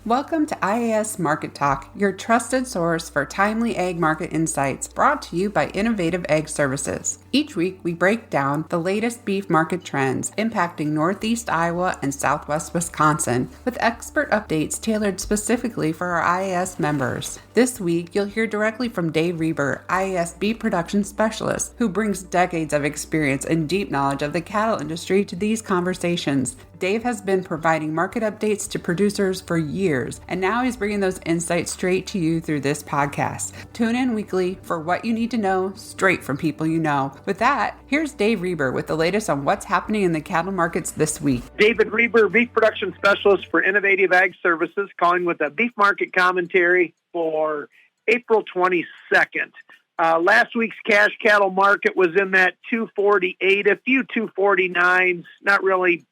Welcome to IAS Market Talk, your trusted source for timely ag market insights, brought to you by Innovative Ag Services. Each week, we break down the latest beef market trends impacting Northeast Iowa and Southwest Wisconsin, with expert updates tailored specifically for our IAS members. This week, you'll hear directly from Dave Rueber, IAS Beef Production Specialist, who brings decades of experience and deep knowledge of the cattle industry to these conversations. Dave has been providing market updates to producers for years, and now he's bringing those insights straight to you through this podcast. Tune in weekly for what you need to know straight from people you know. With that, here's Dave Rueber with the latest on what's happening in the cattle markets this week. David Rueber, Beef Production Specialist for Innovative Ag Services, calling with a beef market commentary for April 22nd. Last week's cash cattle market was in that 248, a few 249s, not really.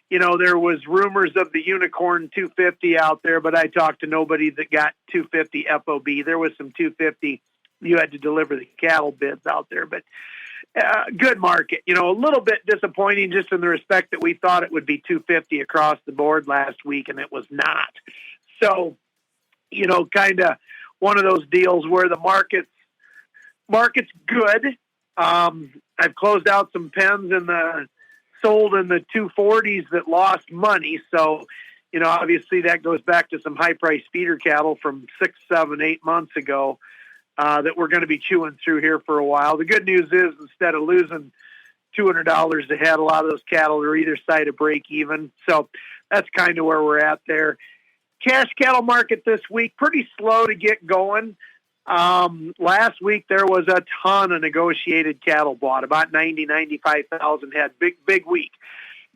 You know, there was rumors of the unicorn 250 out there, but I talked to nobody that got 250 FOB. There was some 250. You had to deliver the cattle bids out there, but good market. You know, a little bit disappointing just in the respect that we thought it would be 250 across the board last week, and it was not. So, you know, kind of one of those deals where the market's good. I've closed out some pens sold in the 240s that lost money. So, you know, obviously that goes back to some high-priced feeder cattle from 6, 7, 8 months ago that we're going to be chewing through here for a while. The good news is instead of losing $200 a head, a lot of those cattle are either side of break even. So that's kind of where we're at there. Cash cattle market this week, pretty slow to get going. Last week there was a ton of negotiated cattle bought, about 95,000 head. Big week.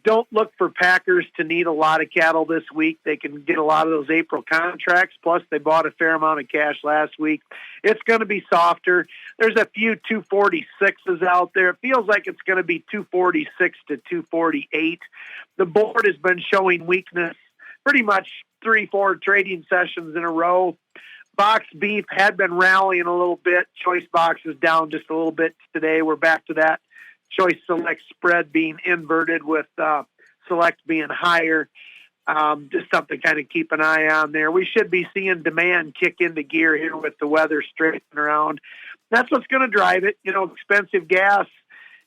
Don't look for packers to need a lot of cattle this week. They can get a lot of those April contracts. Plus they bought a fair amount of cash last week. It's going to be softer. There's a few 246s out there. It feels like it's going to be 246 to 248. The board has been showing weakness pretty much 3-4 trading sessions in a row. Box beef had been rallying a little bit. Choice box is down just a little bit today. We're back to that choice select spread being inverted with select being higher. Just something to kind of keep an eye on there. We should be seeing demand kick into gear here with the weather straightening around. That's what's going to drive it. You know, expensive gas,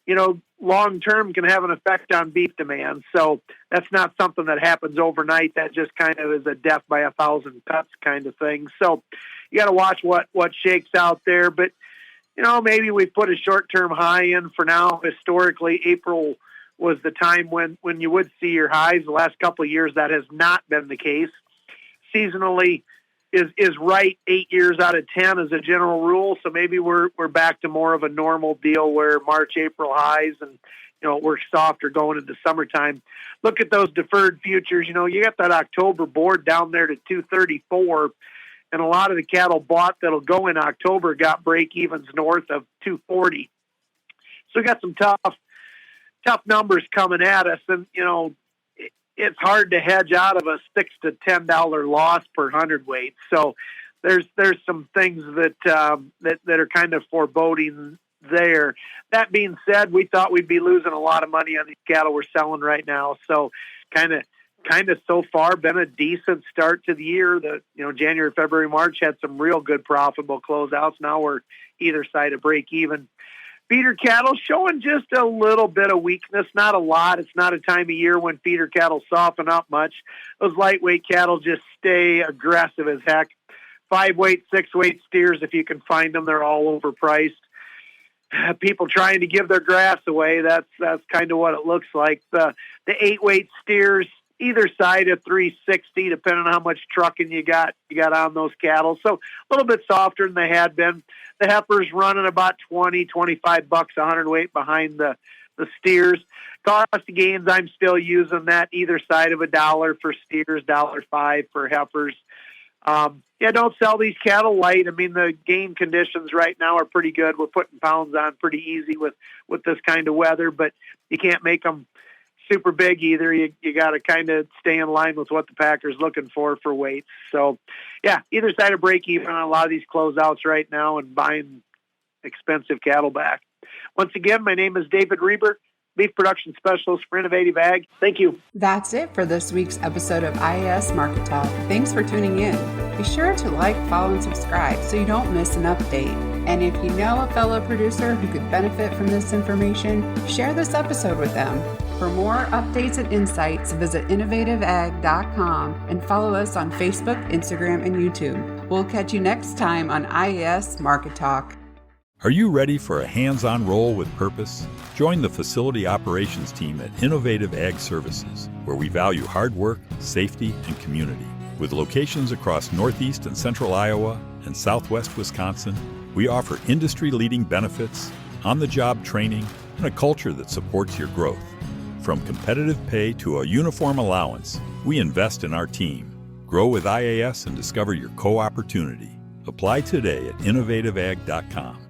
you know, long-term can have an effect on beef demand. So that's not something that happens overnight. That just kind of is a death by 1,000 cuts kind of thing. So you got to watch what shakes out there. But, you know, maybe we put a short-term high in for now. Historically, April was the time when you would see your highs. The last couple of years, that has not been the case. Seasonally is right 8 years out of 10 as a general rule. So maybe we're back to more of a normal deal where March, April highs and, you know, it works softer going into summertime. Look at those deferred futures. You know, you got that October board down there to 234, and a lot of the cattle bought that'll go in October got break evens north of 240. So we got some tough numbers coming at us, and, you know, it's hard to hedge out of a $6 to $10 loss per hundredweight. So there's some things that are kind of foreboding there. That being said, we thought we'd be losing a lot of money on these cattle we're selling right now. So kind of so far been a decent start to the year. The, you know, January, February, March had some real good profitable closeouts. Now we're either side of break even. Feeder cattle showing just a little bit of weakness, not a lot. It's not a time of year when feeder cattle soften up much. Those lightweight cattle just stay aggressive as heck. 5-weight, 6-weight steers, if you can find them, they're all overpriced. People trying to give their grass away, that's kind of what it looks like. The 8-weight steers, either side of 360, depending on how much trucking you got on those cattle. So a little bit softer than they had been. The heifers running about $20-25 a hundredweight behind the steers. Cost of gains, I'm still using that either side of $1 for steers, $1.05 for heifers. Don't sell these cattle light. I mean, the gain conditions right now are pretty good. We're putting pounds on pretty easy with this kind of weather, but you can't make them super big either. You got to kind of stay in line with what the packer's looking for weights. So, yeah, either side of break even on a lot of these closeouts right now and buying expensive cattle back. Once again, my name is David Rueber, beef production specialist for Innovative Ag. Thank you. That's it for this week's episode of IAS Market Talk. Thanks for tuning in. Be sure to like, follow, and subscribe so you don't miss an update. And if you know a fellow producer who could benefit from this information, share this episode with them. For more updates and insights, visit innovativeag.com and follow us on Facebook, Instagram, and YouTube. We'll catch you next time on IAS Market Talk. Are you ready for a hands-on role with purpose? Join the facility operations team at Innovative Ag Services, where we value hard work, safety, and community. With locations across Northeast and Central Iowa and Southwest Wisconsin, we offer industry-leading benefits, on-the-job training, and a culture that supports your growth. From competitive pay to a uniform allowance, we invest in our team. Grow with IAS and discover your co-opportunity. Apply today at innovativeag.com.